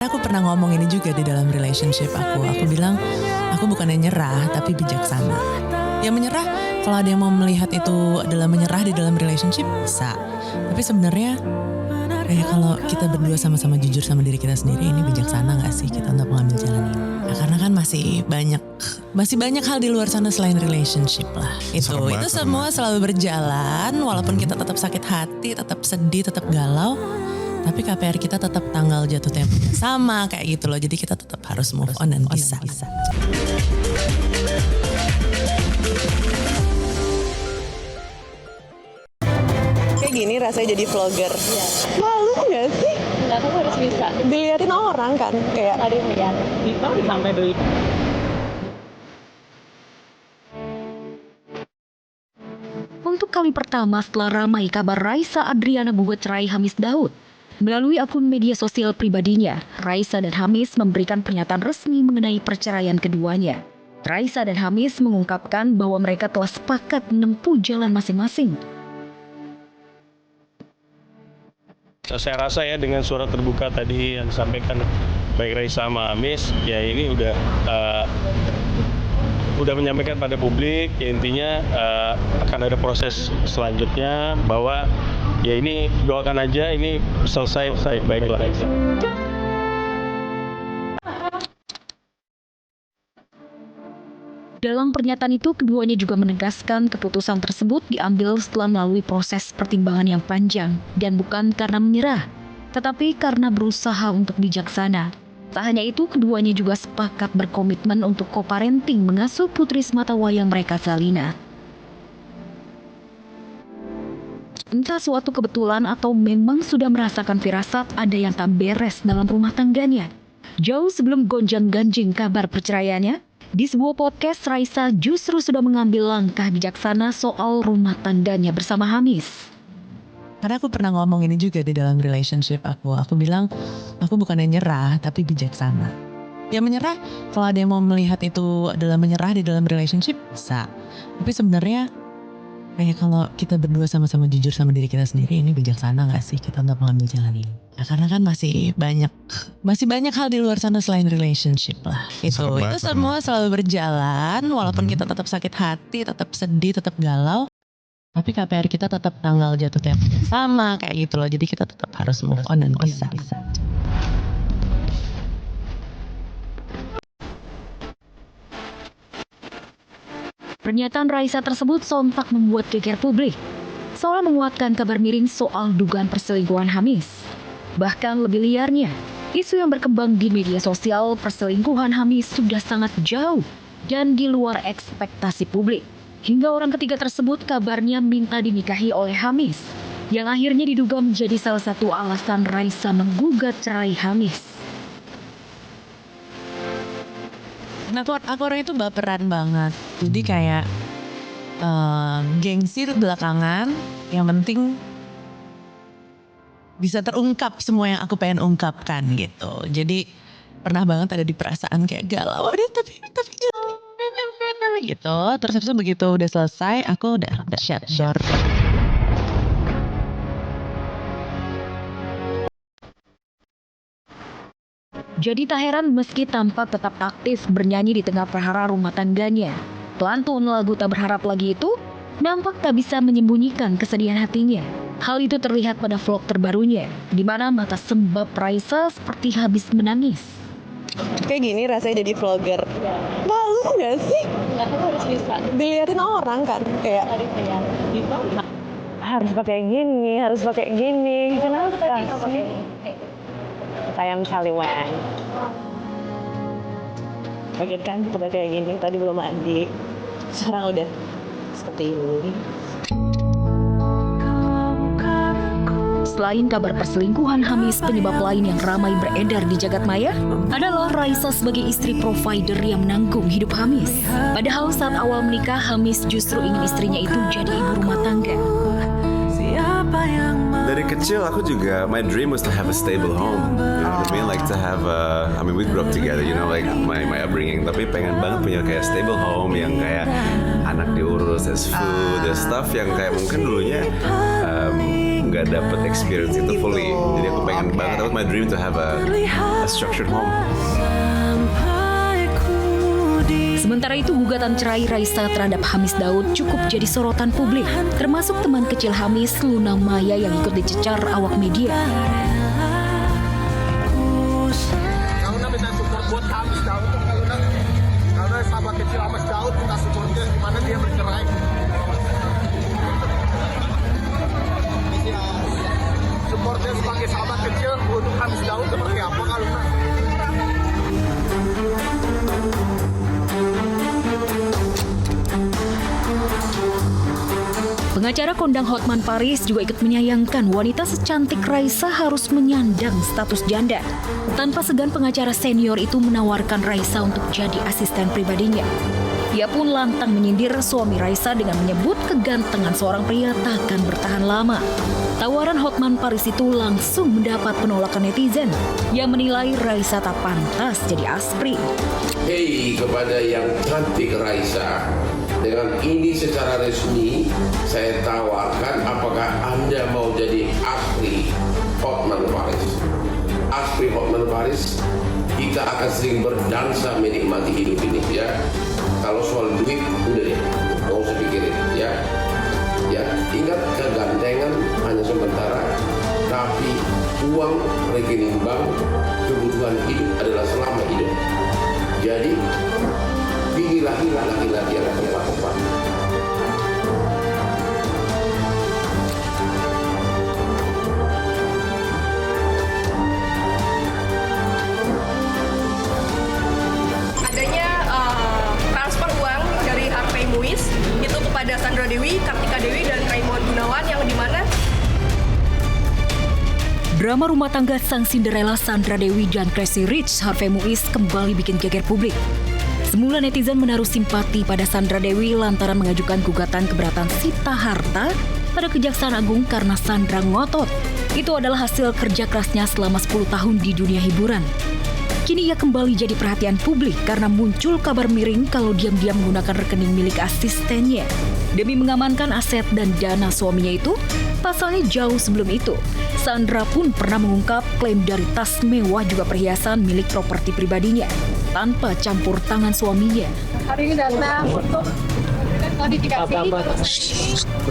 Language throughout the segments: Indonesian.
Aku pernah ngomong ini juga di dalam relationship aku. Aku bilang, aku bukannya nyerah tapi bijaksana. Yang menyerah, kalau ada yang mau melihat itu adalah menyerah di dalam relationship, bisa. Tapi sebenarnya, kayak kalau kita berdua sama-sama jujur sama diri kita sendiri, ini bijaksana gak sih kita untuk mengambil jalan ini? Nah, karena kan masih banyak hal di luar sana selain relationship lah. Itu semua selalu berjalan, walaupun kita tetap sakit hati, tetap sedih, tetap galau. Tapi KPR kita tetap tanggal jatuh temponya sama kayak gitu loh. Jadi kita tetap harus move on dan bisa. Kayak gini rasanya jadi vlogger. Iya. Malu gak sih? Enggak, kamu harus bisa. Diliatin orang kan kayak. Ada yang lihat. Kita sampai beli. Untuk kali pertama setelah ramai kabar Raisa Adriana membuat cerai Hamis Daud. Melalui akun media sosial pribadinya, Raisa dan Hamis memberikan pernyataan resmi mengenai perceraian keduanya. Raisa dan Hamis mengungkapkan bahwa mereka telah sepakat menempuh jalan masing-masing. Saya rasa ya dengan surat terbuka tadi yang disampaikan baik Raisa sama Hamis, ya ini udah menyampaikan pada publik, ya intinya akan ada proses selanjutnya bahwa ya ini doakan aja ini selesai baiklah. Dalam pernyataan itu, keduanya juga menegaskan keputusan tersebut diambil setelah melalui proses pertimbangan yang panjang dan bukan karena menyerah, tetapi karena berusaha untuk bijaksana. Tak hanya itu, keduanya juga sepakat berkomitmen untuk co-parenting mengasuh putri sematawayang mereka Zalina. Entah suatu kebetulan atau memang sudah merasakan firasat ada yang tak beres dalam rumah tangganya. Jauh sebelum gonjang-ganjing kabar perceraiannya, di sebuah podcast Raisa justru sudah mengambil langkah bijaksana soal rumah tangganya bersama Hamis. Karena aku pernah ngomong ini juga di dalam relationship aku. Aku bilang, aku bukannya nyerah tapi bijaksana. Yang menyerah, kalau ada yang mau melihat itu adalah menyerah di dalam relationship, bisa. Tapi sebenarnya, kayak kalau kita berdua sama-sama jujur sama diri kita sendiri, ini bijaksana gak sih kita untuk mengambil jalan ini? Nah, karena kan masih banyak hal di luar sana selain relationship lah. Itu semua selalu berjalan, walaupun kita tetap sakit hati, tetap sedih, tetap galau. Tapi KPR kita tetap tanggal jatuh temponya sama kayak gitu loh. Jadi kita tetap harus move on dan bisa. Pernyataan Raisa tersebut sontak membuat geger publik, seolah menguatkan kabar miring soal dugaan perselingkuhan Hamis. Bahkan lebih liarnya, isu yang berkembang di media sosial perselingkuhan Hamis sudah sangat jauh dan di luar ekspektasi publik. Hingga orang ketiga tersebut kabarnya minta dinikahi oleh Hamis, yang akhirnya diduga menjadi salah satu alasan Raisa menggugat cerai Hamis. Nah, aku orang itu baperan banget. Jadi kayak gengsi belakangan. Yang penting bisa terungkap semua yang aku pengen ungkapkan gitu. Jadi pernah banget ada di perasaan kayak galau. Tapi gitu. Terus habis itu begitu udah selesai, aku udah shut door. Jadi tak heran meski tampak tetap aktif bernyanyi di tengah prahara rumah tangganya, pelantun lagu Tak Berharap Lagi itu nampak tak bisa menyembunyikan kesedihan hatinya. Hal itu terlihat pada vlog terbarunya, di mana mata sembab Raisa seperti habis menangis. Kayak gini rasanya jadi vlogger. Iya. Malu gak sih? Enggak, kamu harus bisa. Diliatin orang kan kayak. Ada yang lihat. harus pakai gini kenapa sih sayang kali Wan pakai kan udah kayak gini tadi belum mandi sekarang udah seperti ini. Selain kabar perselingkuhan Hamis, penyebab lain yang ramai beredar di jagat maya adalah Raisa sebagai istri provider yang menanggung hidup Hamis. Padahal saat awal menikah, Hamis justru ingin istrinya itu jadi ibu rumah tangga. Dari kecil aku juga, my dream was to have a stable home. You know what I mean? Like to have we grew up together, you know, like my upbringing. Tapi pengen banget punya kayak stable home yang kayak anak diurus, there's food, there's stuff yang kayak mungkin dulunya nggak dapet experience itu fully. Jadi aku pengen banget, that was my dream to have a structured home. Sementara itu, gugatan cerai Raisa terhadap Hamis Daud cukup jadi sorotan publik, termasuk teman kecil Hamis, Luna Maya, yang ikut dicecar awak media. Karena minta support buat Hamis Daud, karena sahabat kecil Hamis Daud minta support dia gimana dia bercerai. Supportnya sebagai sahabat kecil untuk Hamis Daud seperti apa kalau Pengacara kondang Hotman Paris juga ikut menyayangkan wanita secantik Raisa harus menyandang status janda. Tanpa segan, pengacara senior itu menawarkan Raisa untuk jadi asisten pribadinya. Ia pun lantang menyindir suami Raisa dengan menyebut kegantengan seorang pria takkan bertahan lama. Tawaran Hotman Paris itu langsung mendapat penolakan netizen yang menilai Raisa tak pantas jadi aspri. Hei kepada yang cantik Raisa, dengan ini secara resmi saya tawarkan apakah Anda mau jadi aspri Hotman Paris. Aspri Hotman Paris, kita akan sering berdansa menikmati hidup ini ya. Kalau soal duit udah deh, nggak usah pikirin ya. Ya, ingat kegantengan hanya sementara, tapi uang rekening bank, kebutuhan hidup adalah selama hidup. Jadi, pilihlah laki-laki yang akan lakukan. Adanya transfer uang dari Harvey Muiz itu kepada Sandra Dewi, Kartika Dewi, dan Raymond Gunawan yang dimana Drama rumah tangga sang Cinderella Sandra Dewi dan Crazy Rich Harvey Muiz kembali bikin geger publik. Semula netizen menaruh simpati pada Sandra Dewi lantaran mengajukan gugatan keberatan sita harta pada Kejaksaan Agung karena Sandra ngotot. Itu adalah hasil kerja kerasnya selama 10 tahun di dunia hiburan. Kini ia kembali jadi perhatian publik karena muncul kabar miring kalau diam-diam menggunakan rekening milik asistennya. Demi mengamankan aset dan dana suaminya itu, pasalnya jauh sebelum itu, Sandra pun pernah mengungkap klaim dari tas mewah juga perhiasan milik properti pribadinya, tanpa campur tangan suaminya. Hari ini datang untuk modifikasi,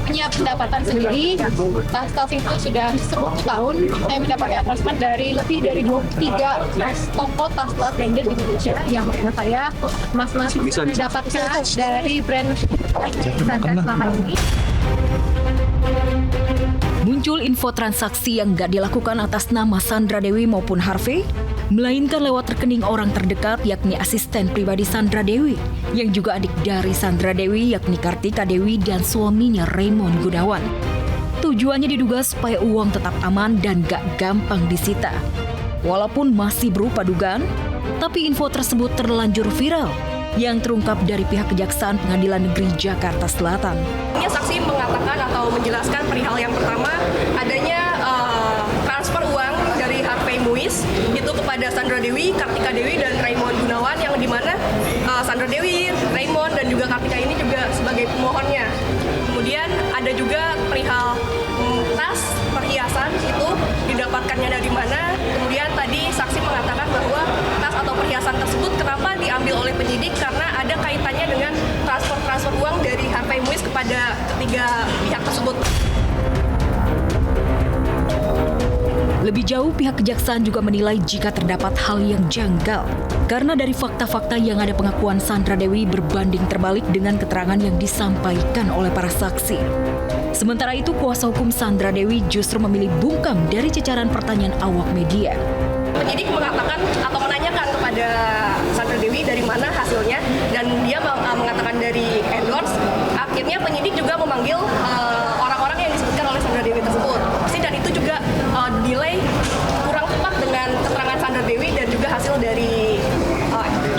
punya pendapatan sendiri. Tas itu sudah 10 tahun saya mendapatkan endorsement dari lebih dari 23 toko tas branded di Indonesia yang menurut saya mas-mas mendapatkan dari brand Sandra selama ini. Muncul info transaksi yang gak dilakukan atas nama Sandra Dewi maupun Harvey, melainkan lewat rekening orang terdekat yakni asisten pribadi Sandra Dewi, yang juga adik dari Sandra Dewi yakni Kartika Dewi dan suaminya Raymond Gunawan. Tujuannya diduga supaya uang tetap aman dan gak gampang disita. Walaupun masih berupa dugaan, tapi info tersebut terlanjur viral yang terungkap dari pihak Kejaksaan Pengadilan Negeri Jakarta Selatan. saksi mengatakan atau menjelaskan perihal yang pertama adanya transfer uang dari Harvey Muiz itu kepada Sandra Dewi, Kartika Dewi, dan Raymond Gunawan yang dimana Sandra Dewi, Raymond, dan juga Kartika ini juga sebagai pemohonnya. Kemudian ada juga perihal tas perhiasan itu didapatkannya dari mana. Kemudian tadi saksi mengatakan bahwa tas atau perhiasan tersebut kenapa diambil oleh penyidik karena ada kaitannya dengan transfer uang dari Harvey Muiz kepada ketiga pihak tersebut. Lebih jauh, pihak kejaksaan juga menilai jika terdapat hal yang janggal. Karena dari fakta-fakta yang ada pengakuan Sandra Dewi berbanding terbalik dengan keterangan yang disampaikan oleh para saksi. Sementara itu, kuasa hukum Sandra Dewi justru memilih bungkam dari cecaran pertanyaan awak media. Penyidik mengatakan atau menanyakan kepada Sandra Dewi dari mana hasilnya, dan dia mengatakan dari endorse. Akhirnya penyidik juga memanggil orang-orang yang disebutkan oleh Sandra Dewi tersebut. Dan itu juga delay kurang tepat dengan keterangan Sandra Dewi dan juga hasil dari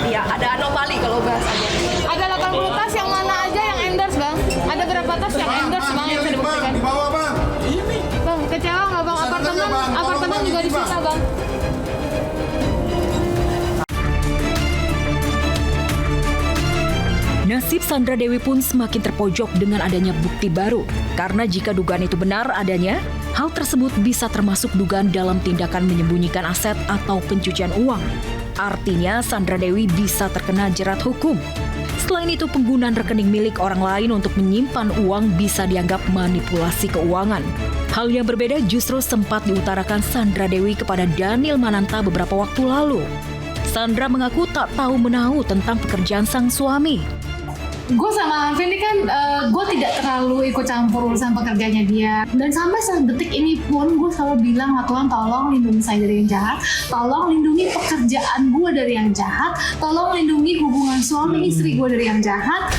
ya ada anomali kalau bahasanya. Ada 80 tas yang mana aja yang endorse, Bang? Ada berapa tas yang endorse, Bang, yang bisa dibuktikan? Di bawah, Bang. Ini. Bang, kecewa nggak, Bang? Apartemen juga disita, Bang. Nasib Sandra Dewi pun semakin terpojok dengan adanya bukti baru. Karena jika dugaan itu benar adanya, hal tersebut bisa termasuk dugaan dalam tindakan menyembunyikan aset atau pencucian uang. Artinya Sandra Dewi bisa terkena jerat hukum. Selain itu, penggunaan rekening milik orang lain untuk menyimpan uang bisa dianggap manipulasi keuangan. Hal yang berbeda justru sempat diutarakan Sandra Dewi kepada Daniel Mananta beberapa waktu lalu. Sandra mengaku tak tahu menahu tentang pekerjaan sang suami. Gue sama Alvin ini kan, gue tidak terlalu ikut campur urusan pekerjaannya dia. Dan sampai detik ini pun gue selalu bilang, Tuhan tolong lindungi saya dari yang jahat, tolong lindungi pekerjaan gue dari yang jahat, tolong lindungi hubungan suami istri gue dari yang jahat.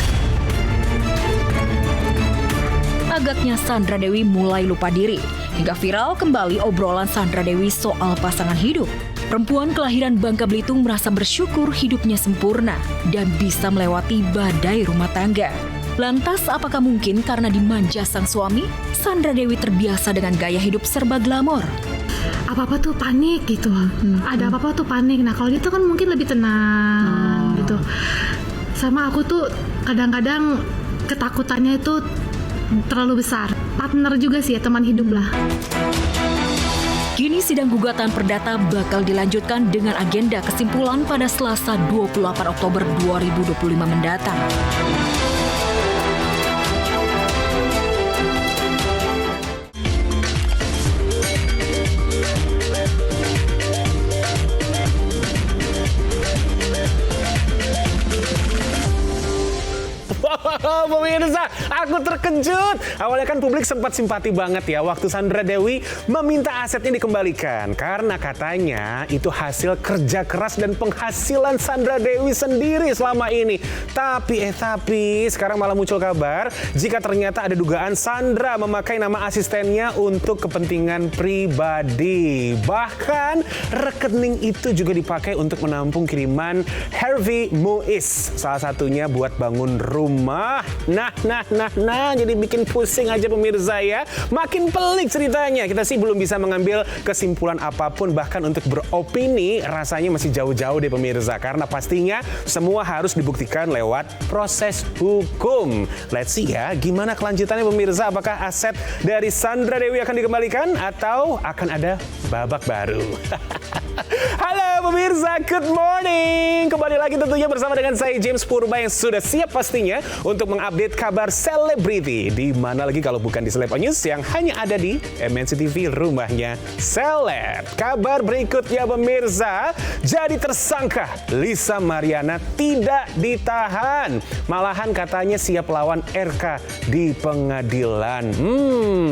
Agaknya Sandra Dewi mulai lupa diri, hingga viral kembali obrolan Sandra Dewi soal pasangan hidup. Perempuan kelahiran Bangka Belitung merasa bersyukur hidupnya sempurna dan bisa melewati badai rumah tangga. Lantas apakah mungkin karena dimanja sang suami, Sandra Dewi terbiasa dengan gaya hidup serba glamor? Apa-apa tuh panik gitu, ada apa-apa tuh panik. Nah kalau dia tuh kan mungkin lebih tenang gitu. Sama aku tuh kadang-kadang ketakutannya itu terlalu besar. Partner juga sih ya, teman hidup lah. Kini sidang gugatan perdata bakal dilanjutkan dengan agenda kesimpulan pada Selasa 28 Oktober 2025 mendatang. Pemirsa, aku terkejut. Awalnya kan publik sempat simpati banget ya waktu Sandra Dewi meminta asetnya dikembalikan. Karena katanya itu hasil kerja keras dan penghasilan Sandra Dewi sendiri selama ini. Tapi sekarang malah muncul kabar jika ternyata ada dugaan Sandra memakai nama asistennya untuk kepentingan pribadi. Bahkan rekening itu juga dipakai untuk menampung kiriman Harvey Muiz. Salah satunya buat bangun rumah. Nah, jadi bikin pusing aja pemirsa ya. Makin pelik ceritanya. Kita sih belum bisa mengambil kesimpulan apapun, bahkan untuk beropini rasanya masih jauh-jauh deh pemirsa. Karena pastinya semua harus dibuktikan lewat proses hukum. Let's see ya, gimana kelanjutannya pemirsa. Apakah aset dari Sandra Dewi akan dikembalikan atau akan ada babak baru? Halo pemirsa, good morning. Kembali lagi tentunya bersama dengan saya James Purba yang sudah siap pastinya untuk mengupdate kabar selebriti. Di mana lagi kalau bukan di Celeb News yang hanya ada di MNC TV, rumahnya seleb. Kabar berikutnya pemirsa, jadi tersangka Lisa Mariana tidak ditahan. Malahan katanya siap lawan RK di pengadilan.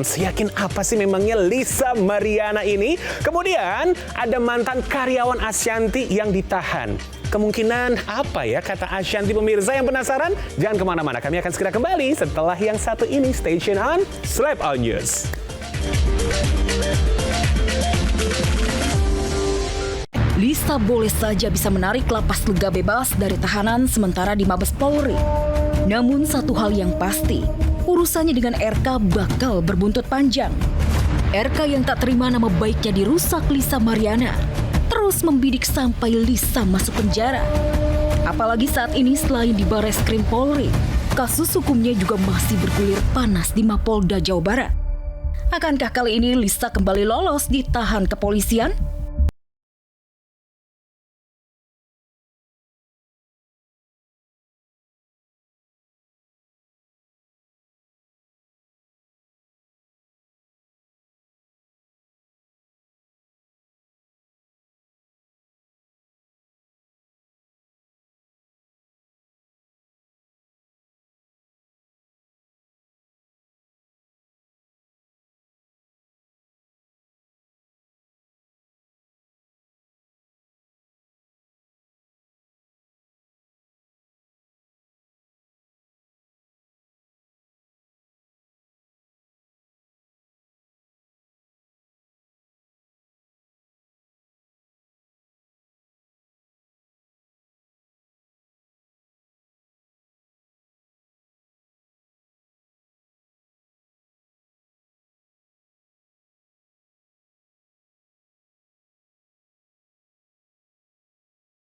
Seyakin apa sih memangnya Lisa Mariana ini? Kemudian ada mantan karyawan Ashanti yang ditahan. Kemungkinan apa ya kata Ashanti pemirsa? Yang penasaran? Jangan kemana-mana, kami akan segera kembali setelah yang satu ini. Stay tune on Celeb News. Lisa boleh saja bisa menarik lapas lega bebas dari tahanan sementara di Mabes Polri. Namun satu hal yang pasti, urusannya dengan RK bakal berbuntut panjang. RK yang tak terima nama baiknya dirusak Lisa Mariana terus membidik sampai Lisa masuk penjara. Apalagi saat ini selain di Barreskrim Polri, kasus hukumnya juga masih bergulir panas di Mapolda Jawa Barat. Akankah kali ini Lisa kembali lolos ditahan kepolisian?